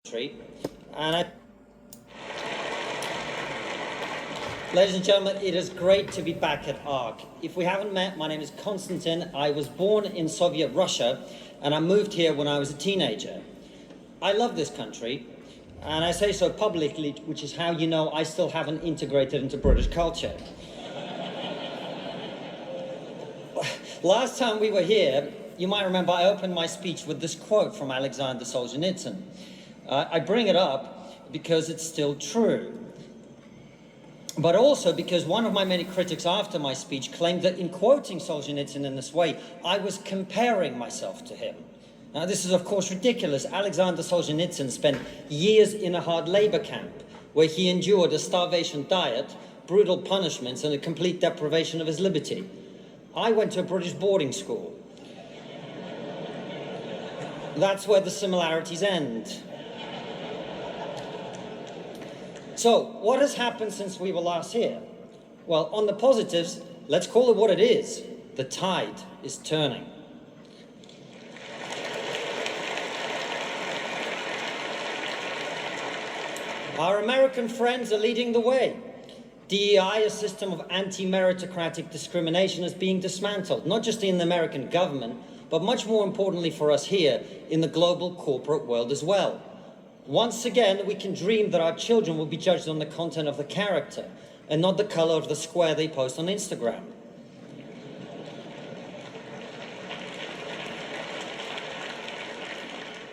And ladies and gentlemen, it is great to be back at ARC. If we haven't met, my name is Konstantin. I was born in Soviet Russia, and I moved here when I was a teenager. I love this country, and I say so publicly, which is how you know I still haven't integrated into British culture. Last time we were here, you might remember I opened my speech with this quote from Alexander Solzhenitsyn. I bring it up because it's still true, but also because one of my many critics after my speech claimed that in quoting Solzhenitsyn in this way, I was comparing myself to him. Now, this is of course ridiculous. Alexander Solzhenitsyn spent years in a hard labor camp where he endured a starvation diet, brutal punishments, and a complete deprivation of his liberty. I went to a British boarding school. That's where the similarities end. So, what has happened since we were last here? Well, on the positives, let's call it what it is. The tide is turning. Our American friends are leading the way. DEI, a system of anti-meritocratic discrimination, is being dismantled, not just in the American government, but much more importantly for us here, in the global corporate world as well. Once again, we can dream that our children will be judged on the content of the character and not the color of the square they post on Instagram.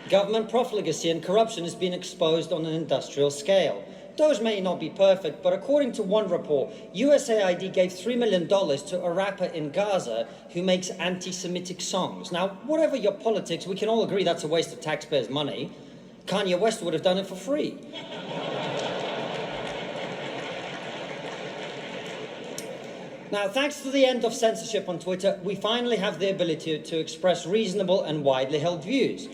Government profligacy and corruption has been exposed on an industrial scale. Those may not be perfect, but according to one report, USAID gave $3 million to a rapper in Gaza who makes anti-Semitic songs. Now, whatever your politics, we can all agree that's a waste of taxpayers' money. Kanye West would have done it for free. Now, thanks to the end of censorship on Twitter, we finally have the ability to express reasonable and widely held views.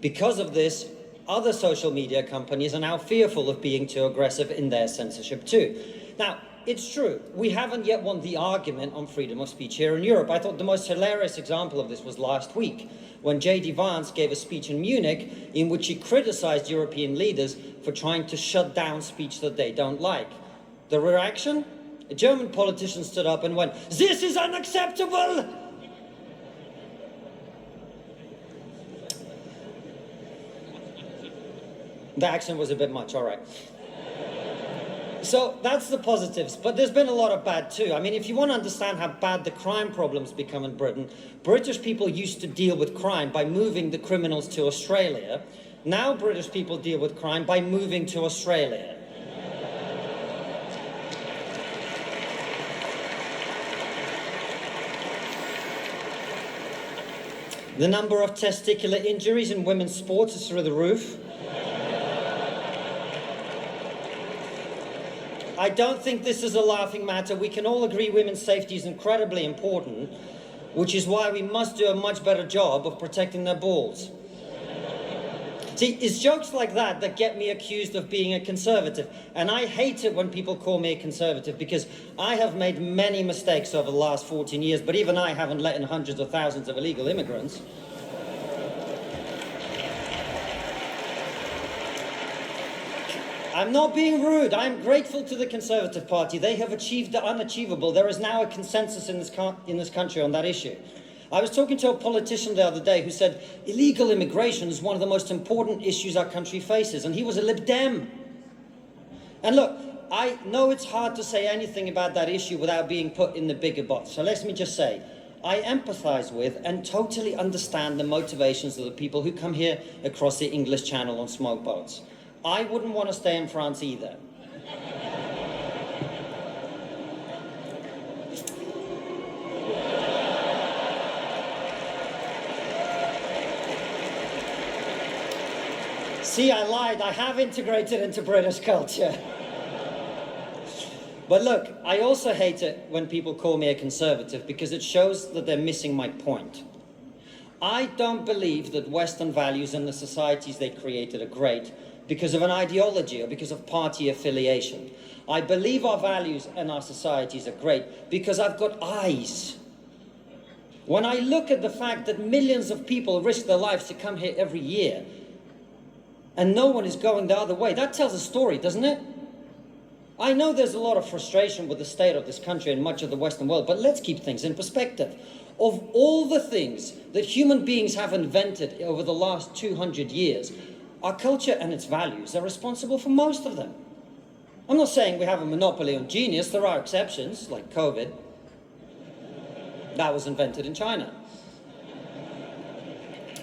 Because of this, other social media companies are now fearful of being too aggressive in their censorship too. Now, it's true, we haven't yet won the argument on freedom of speech here in Europe. I thought the most hilarious example of this was last week, when J.D. Vance gave a speech in Munich in which he criticized European leaders for trying to shut down speech that they don't like. The reaction? A German politician stood up and went, "This is unacceptable!" The accent was a bit much, all right. So that's the positives, but there's been a lot of bad too. I mean, if you want to understand how bad the crime problem's become in Britain, British people used to deal with crime by moving the criminals to Australia. Now British people deal with crime by moving to Australia. The number of testicular injuries in women's sports is through the roof. I don't think this is a laughing matter. We can all agree women's safety is incredibly important, which is why we must do a much better job of protecting their balls. See, it's jokes like that that get me accused of being a conservative, and I hate it when people call me a conservative because I have made many mistakes over the last 14 years, but even I haven't let in hundreds of thousands of illegal immigrants. I'm not being rude. I'm grateful to the Conservative Party. They have achieved the unachievable. There is now a consensus in this country on that issue. I was talking to a politician the other day who said illegal immigration is one of the most important issues our country faces, and he was a Lib Dem. And look, I know it's hard to say anything about that issue without being put in the bigger box. So let me just say, I empathize with and totally understand the motivations of the people who come here across the English Channel on smoke boats. I wouldn't want to stay in France either. See, I lied. I have integrated into British culture. But look, I also hate it when people call me a conservative because it shows that they're missing my point. I don't believe that Western values and the societies they created are great because of an ideology or because of party affiliation. I believe our values and our societies are great because I've got eyes. When I look at the fact that millions of people risk their lives to come here every year, and no one is going the other way. That tells a story, doesn't it? I know there's a lot of frustration with the state of this country and much of the Western world, but let's keep things in perspective. Of all the things that human beings have invented over the last 200 years, our culture and its values are responsible for most of them. I'm not saying we have a monopoly on genius. There are exceptions, like COVID. That was invented in China.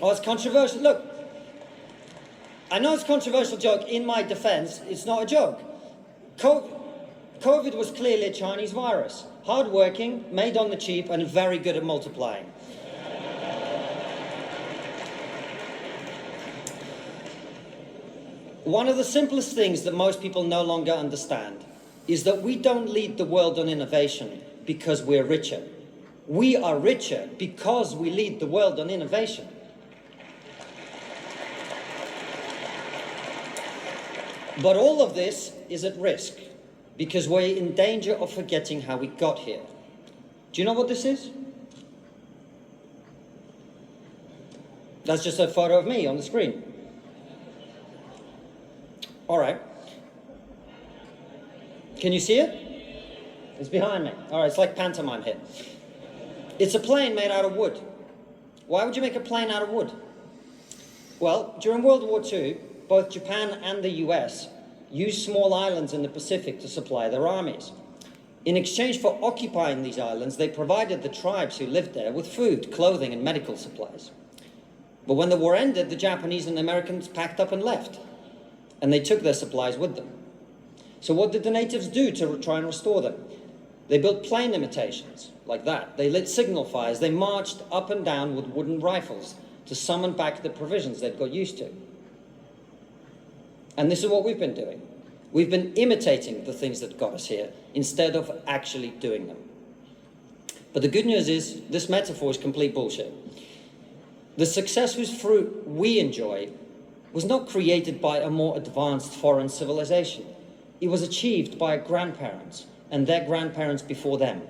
Oh, it's controversial. Look, I know it's a controversial joke. In my defense, it's not a joke. COVID was clearly a Chinese virus. Hard-working, made on the cheap, and very good at multiplying. One of the simplest things that most people no longer understand is that we don't lead the world on innovation because we're richer. We are richer because we lead the world on innovation. But all of this is at risk because we're in danger of forgetting how we got here. Do you know what this is? That's just a photo of me on the screen. All right. Can you see it? It's behind me. All right, it's like pantomime here. It's a plane made out of wood. Why would you make a plane out of wood? Well, during World War II, both Japan and the US used small islands in the Pacific to supply their armies. In exchange for occupying these islands, they provided the tribes who lived there with food, clothing, and medical supplies. But when the war ended, the Japanese and the Americans packed up and left, and they took their supplies with them. So what did the natives do to try and restore them? They built plane imitations, like that. They lit signal fires. They marched up and down with wooden rifles to summon back the provisions they'd got used to. And this is what we've been doing. We've been imitating the things that got us here instead of actually doing them. But the good news is this metaphor is complete bullshit. The success whose fruit we enjoy was not created by a more advanced foreign civilization. It was achieved by our grandparents and their grandparents before them.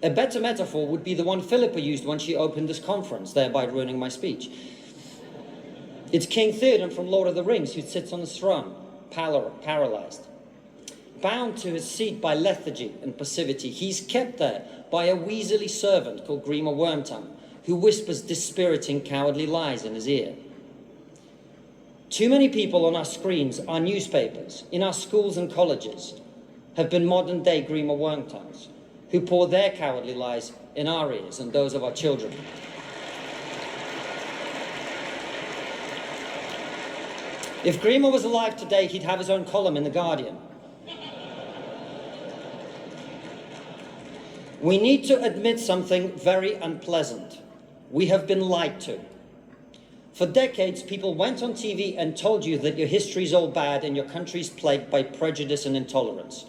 A better metaphor would be the one Philippa used when she opened this conference, thereby ruining my speech. It's King Theoden from Lord of the Rings who sits on the throne, paralyzed. Bound to his seat by lethargy and passivity, he's kept there by a weaselly servant called Grima Wormtongue, who whispers dispiriting, cowardly lies in his ear. Too many people on our screens, our newspapers, in our schools and colleges have been modern-day Grima Wormtongues, who pour their cowardly lies in our ears and those of our children. If Grima was alive today, he'd have his own column in The Guardian. We need to admit something very unpleasant. We have been lied to. For decades, people went on TV and told you that your history's all bad and your country's plagued by prejudice and intolerance.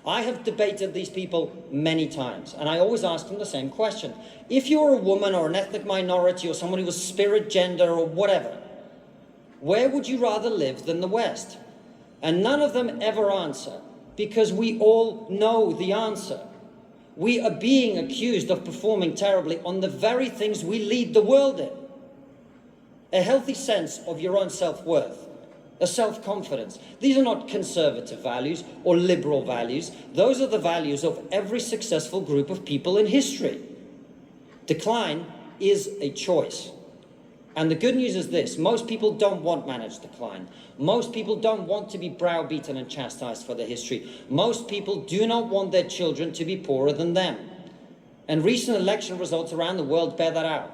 I have debated these people many times, and I always ask them the same question. If you're a woman or an ethnic minority or someone who was spirit, gender, or whatever, where would you rather live than the West? And none of them ever answer, because we all know the answer. We are being accused of performing terribly on the very things we lead the world in. A healthy sense of your own self-worth, a self-confidence. These are not conservative values or liberal values. Those are the values of every successful group of people in history. Decline is a choice. And the good news is this: most people don't want managed decline. Most people don't want to be browbeaten and chastised for their history. Most people do not want their children to be poorer than them. And recent election results around the world bear that out.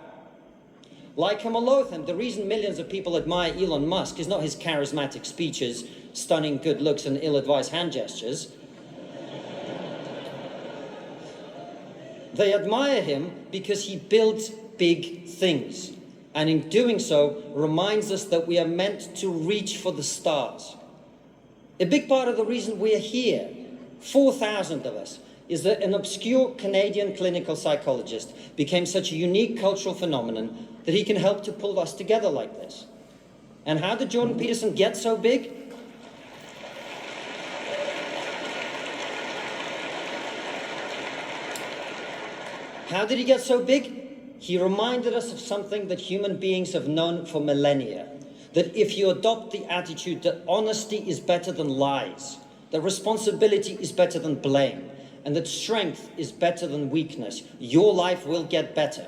Like him or loathe him, the reason millions of people admire Elon Musk is not his charismatic speeches, stunning good looks, and ill-advised hand gestures. They admire him because he builds big things, and in doing so reminds us that we are meant to reach for the stars. A big part of the reason we are here, 4,000 of us, is that an obscure Canadian clinical psychologist became such a unique cultural phenomenon that he can help to pull us together like this. And how did Jordan Peterson get so big? How did he get so big? He reminded us of something that human beings have known for millennia, that if you adopt the attitude that honesty is better than lies, that responsibility is better than blame, and that strength is better than weakness, your life will get better.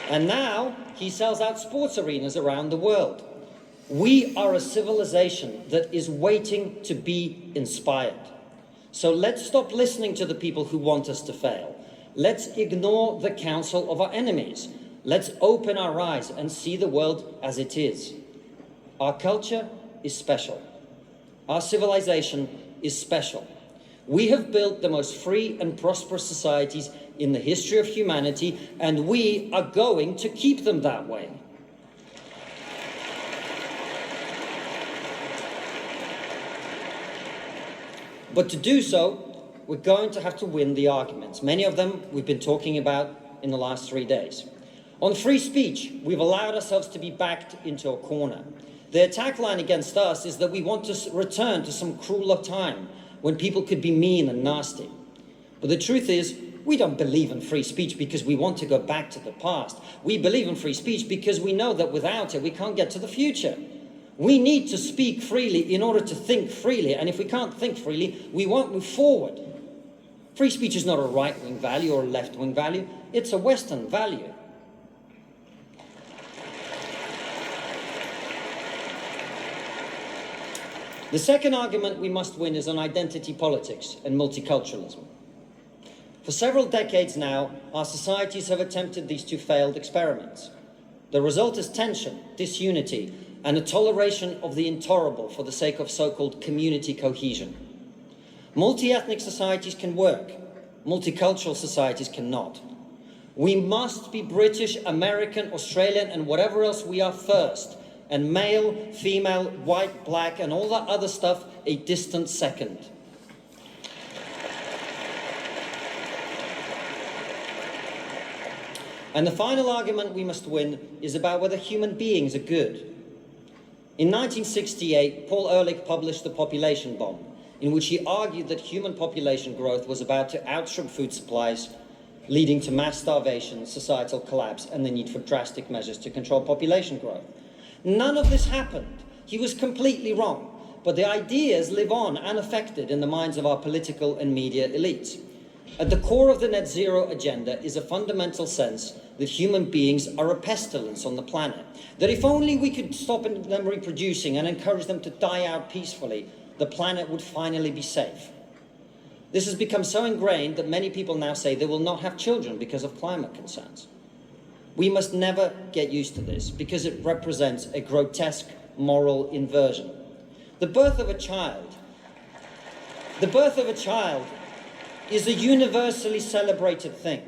And now he sells out sports arenas around the world. We are a civilization that is waiting to be inspired. So let's stop listening to the people who want us to fail. Let's ignore the counsel of our enemies. Let's open our eyes and see the world as it is. Our culture is special. Our civilization is special. We have built the most free and prosperous societies in the history of humanity, and we are going to keep them that way. But to do so, we're going to have to win the arguments. Many of them we've been talking about in the last 3 days. On free speech, we've allowed ourselves to be backed into a corner. The attack line against us is that we want to return to some crueler time when people could be mean and nasty. But the truth is, we don't believe in free speech because we want to go back to the past. We believe in free speech because we know that without it, we can't get to the future. We need to speak freely in order to think freely, and if we can't think freely, we won't move forward. Free speech is not a right-wing value or a left-wing value, it's a Western value. The second argument we must win is on identity politics and multiculturalism. For several decades now, our societies have attempted these two failed experiments. The result is tension, disunity, and a toleration of the intolerable for the sake of so-called community cohesion. Multi-ethnic societies can work, multicultural societies cannot. We must be British, American, Australian, and whatever else we are first, and male, female, white, black, and all that other stuff a distant second. And the final argument we must win is about whether human beings are good. In 1968, Paul Ehrlich published The Population Bomb, in which he argued that human population growth was about to outstrip food supplies, leading to mass starvation, societal collapse, and the need for drastic measures to control population growth. None of this happened. He was completely wrong. But the ideas live on unaffected in the minds of our political and media elites. At the core of the net zero agenda is a fundamental sense that human beings are a pestilence on the planet. That if only we could stop them reproducing and encourage them to die out peacefully, the planet would finally be safe. This has become so ingrained that many people now say they will not have children because of climate concerns. We must never get used to this because it represents a grotesque moral inversion. The birth of a child is a universally celebrated thing.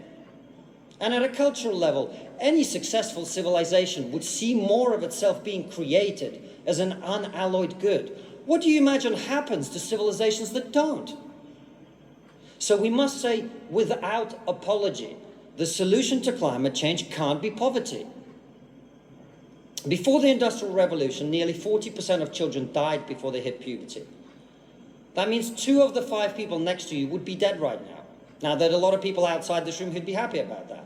And at a cultural level, any successful civilization would see more of itself being created as an unalloyed good. What do you imagine happens to civilizations that don't? So we must say, without apology, the solution to climate change can't be poverty. Before the Industrial Revolution, nearly 40% of children died before they hit puberty. That means 2 of the 5 people next to you would be dead right now. Now, there are a lot of people outside this room who'd be happy about that.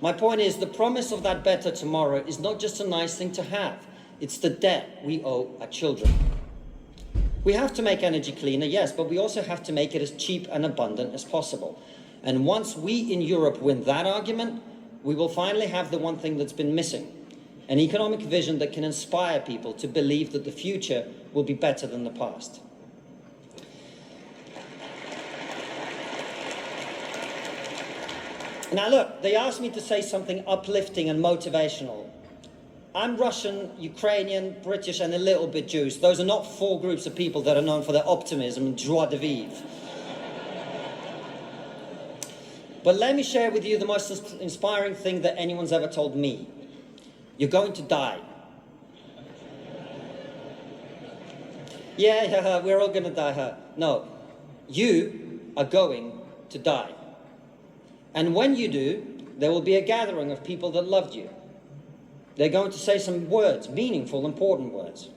My point is, the promise of that better tomorrow is not just a nice thing to have. It's the debt we owe our children. We have to make energy cleaner, yes, but we also have to make it as cheap and abundant as possible. And once we in Europe win that argument, we will finally have the one thing that's been missing, an economic vision that can inspire people to believe that the future will be better than the past. Now look, they asked me to say something uplifting and motivational. I'm Russian, Ukrainian, British, and a little bit Jewish. Those are not 4 groups of people that are known for their optimism and joie de vivre. But let me share with you the most inspiring thing that anyone's ever told me. You're going to die. Yeah, we're all going to die. Huh? No, you are going to die. And when you do, there will be a gathering of people that loved you. They're going to say some words, meaningful, important words.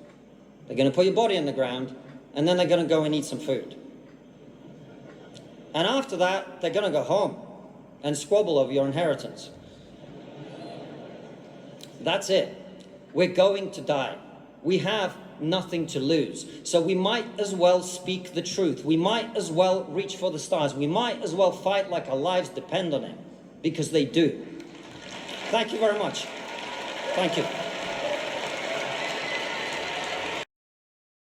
They're going to put your body on the ground, and then they're going to go and eat some food. And after that, they're going to go home. and squabble over your inheritance. That's it. We're going to die. We have nothing to lose. So we might as well speak the truth. We might as well reach for the stars. We might as well fight like our lives depend on it, because they do. Thank you very much. Thank you.